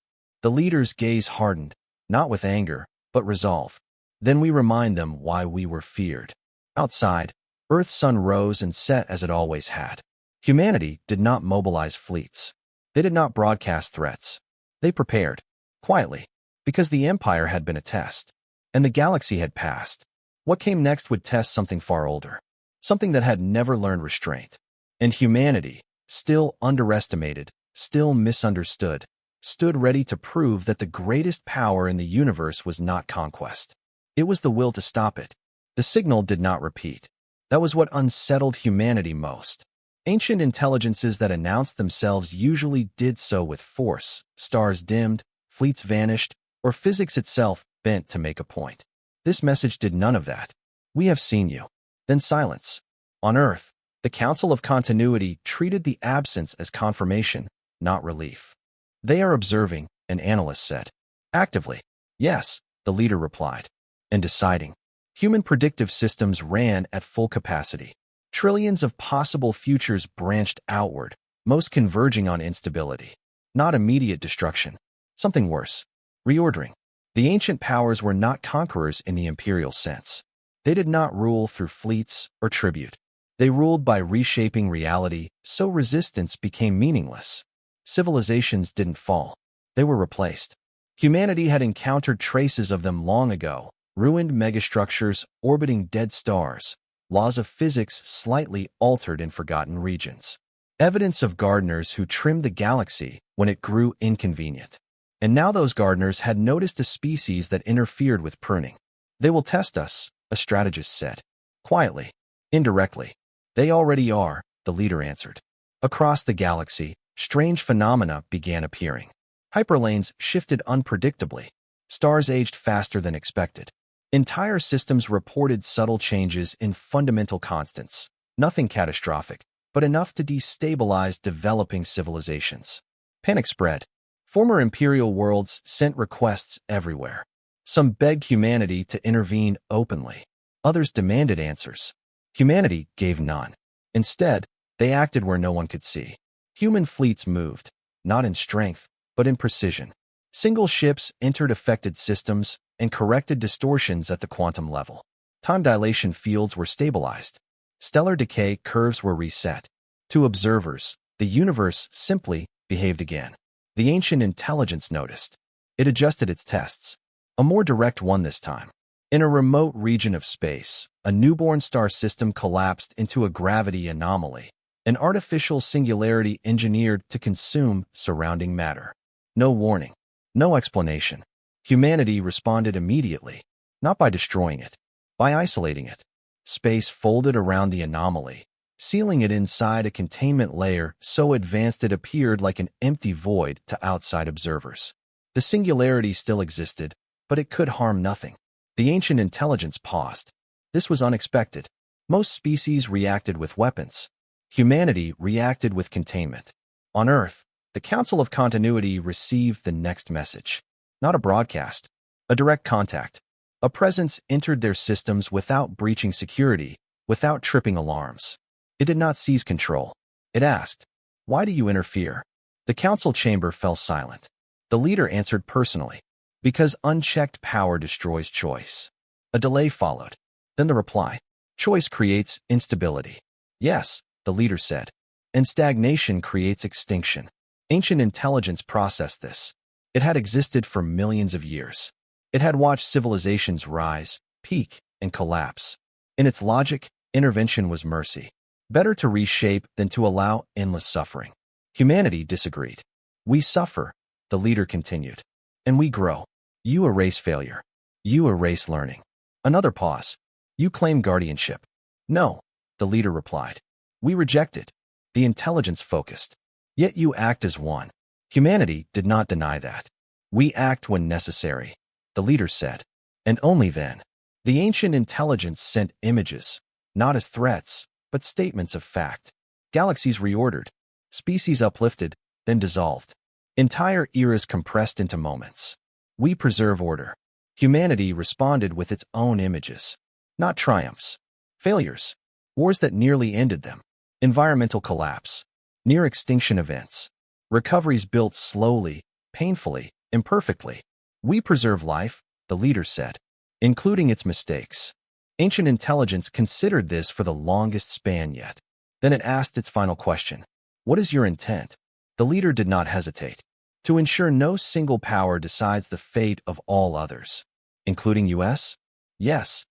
The leader's gaze hardened, not with anger, but resolve. "Then we remind them why we were feared." Outside, Earth's sun rose and set as it always had. Humanity did not mobilize fleets. They did not broadcast threats. They prepared, quietly, because the Empire had been a test, and the galaxy had passed. What came next would test something far older, something that had never learned restraint. And humanity, still underestimated, still misunderstood, stood ready to prove that the greatest power in the universe was not conquest. It was the will to stop it. The signal did not repeat. That was what unsettled humanity most. Ancient intelligences that announced themselves usually did so with force, stars dimmed, fleets vanished, or physics itself bent to make a point. This message did none of that. We have seen you. Then silence. On Earth, the Council of Continuity treated the absence as confirmation, not relief. They are observing, an analyst said. Actively. Yes, the leader replied. And deciding. Human predictive systems ran at full capacity. Trillions of possible futures branched outward, most converging on instability. Not immediate destruction. Something worse. Reordering. The ancient powers were not conquerors in the imperial sense. They did not rule through fleets or tribute. They ruled by reshaping reality, so resistance became meaningless. Civilizations didn't fall. They were replaced. Humanity had encountered traces of them long ago, ruined megastructures orbiting dead stars, laws of physics slightly altered in forgotten regions. Evidence of gardeners who trimmed the galaxy when it grew inconvenient. And now those gardeners had noticed a species that interfered with pruning. They will test us, a strategist said. Quietly. Indirectly. They already are, the leader answered. Across the galaxy, strange phenomena began appearing. Hyperlanes shifted unpredictably. Stars aged faster than expected. Entire systems reported subtle changes in fundamental constants. Nothing catastrophic, but enough to destabilize developing civilizations. Panic spread. Former imperial worlds sent requests everywhere. Some begged humanity to intervene openly. Others demanded answers. Humanity gave none. Instead, they acted where no one could see. Human fleets moved, not in strength, but in precision. Single ships entered affected systems and corrected distortions at the quantum level. Time dilation fields were stabilized. Stellar decay curves were reset. To observers, the universe simply behaved again. The ancient intelligence noticed. It adjusted its tests. A more direct one this time. In a remote region of space, a newborn star system collapsed into a gravity anomaly, an artificial singularity engineered to consume surrounding matter. No warning, no explanation. Humanity responded immediately, not by destroying it, by isolating it. Space folded around the anomaly, sealing it inside a containment layer so advanced it appeared like an empty void to outside observers. The singularity still existed, but it could harm nothing. The ancient intelligence paused. This was unexpected. Most species reacted with weapons. Humanity reacted with containment. On Earth, the Council of Continuity received the next message. Not a broadcast, a direct contact. A presence entered their systems without breaching security, without tripping alarms. It did not seize control. It asked, "Why do you interfere?" The council chamber fell silent. The leader answered personally, "Because unchecked power destroys choice." A delay followed. Then the reply, "Choice creates instability." "Yes," the leader said, "and stagnation creates extinction." Ancient intelligence processed this. It had existed for millions of years. It had watched civilizations rise, peak, and collapse. In its logic, intervention was mercy. Better to reshape than to allow endless suffering. Humanity disagreed. "We suffer," the leader continued, "and we grow. You erase failure. You erase learning." Another pause. "You claim guardianship." "No," the leader replied. "We reject it." The intelligence focused. "Yet you act as one." Humanity did not deny that. "We act when necessary," the leader said. "And only then." The ancient intelligence sent images, not as threats, but statements of fact. Galaxies reordered. Species uplifted, then dissolved. Entire eras compressed into moments. We preserve order. Humanity responded with its own images. Not triumphs. Failures. Wars that nearly ended them. Environmental collapse. Near extinction events. Recoveries built slowly, painfully, imperfectly. We preserve life, the leader said, including its mistakes. Ancient intelligence considered this for the longest span yet. Then it asked its final question. "What is your intent?" The leader did not hesitate. "To ensure no single power decides the fate of all others." "Including US?" "Yes."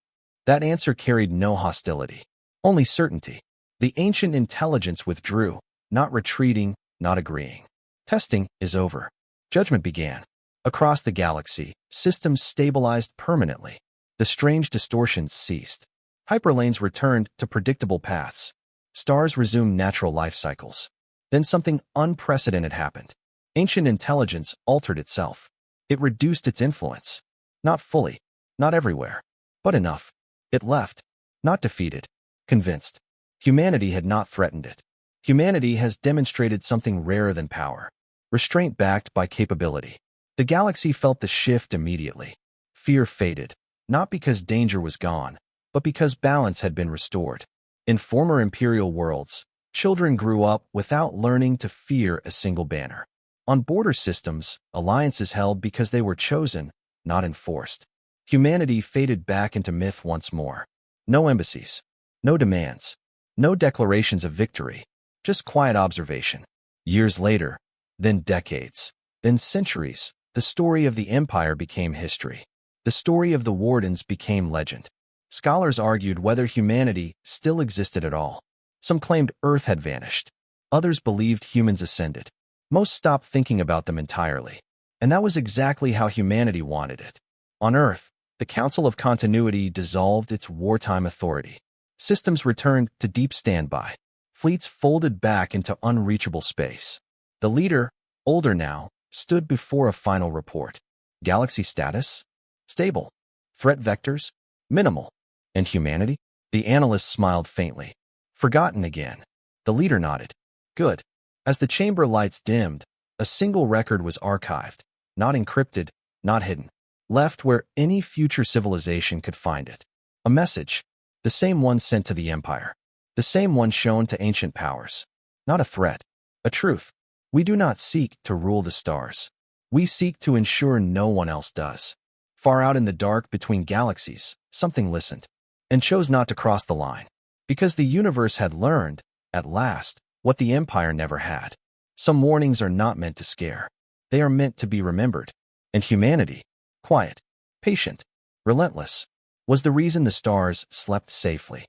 That answer carried no hostility, only certainty. The ancient intelligence withdrew, not retreating, not agreeing. "Testing is over." Judgment began. Across the galaxy, systems stabilized permanently. The strange distortions ceased. Hyperlanes returned to predictable paths. Stars resumed natural life cycles. Then something unprecedented happened. Ancient intelligence altered itself. It reduced its influence. Not fully, not everywhere, but enough. It left, not defeated, convinced. Humanity had not threatened it. Humanity has demonstrated something rarer than power. Restraint backed by capability. The galaxy felt the shift immediately. Fear faded, not because danger was gone, but because balance had been restored. In former imperial worlds, children grew up without learning to fear a single banner. On border systems, alliances held because they were chosen, not enforced. Humanity faded back into myth once more. No embassies, no demands, no declarations of victory, just quiet observation. Years later, then decades, then centuries, the story of the Empire became history. The story of the Wardens became legend. Scholars argued whether humanity still existed at all. Some claimed Earth had vanished. Others believed humans ascended. Most stopped thinking about them entirely. And that was exactly how humanity wanted it. On Earth, the Council of Continuity dissolved its wartime authority. Systems returned to deep standby. Fleets folded back into unreachable space. The leader, older now, stood before a final report. Galaxy status? Stable. Threat vectors? Minimal. And humanity? The analyst smiled faintly. Forgotten again. The leader nodded. Good. As the chamber lights dimmed, a single record was archived, not encrypted, not hidden, left where any future civilization could find it. A message, the same one sent to the Empire, the same one shown to ancient powers. Not a threat, a truth. We do not seek to rule the stars. We seek to ensure no one else does. Far out in the dark between galaxies, something listened, and chose not to cross the line, because the universe had learned, at last, what the Empire never had. Some warnings are not meant to scare. They are meant to be remembered. And humanity, quiet, patient, relentless, was the reason the stars slept safely.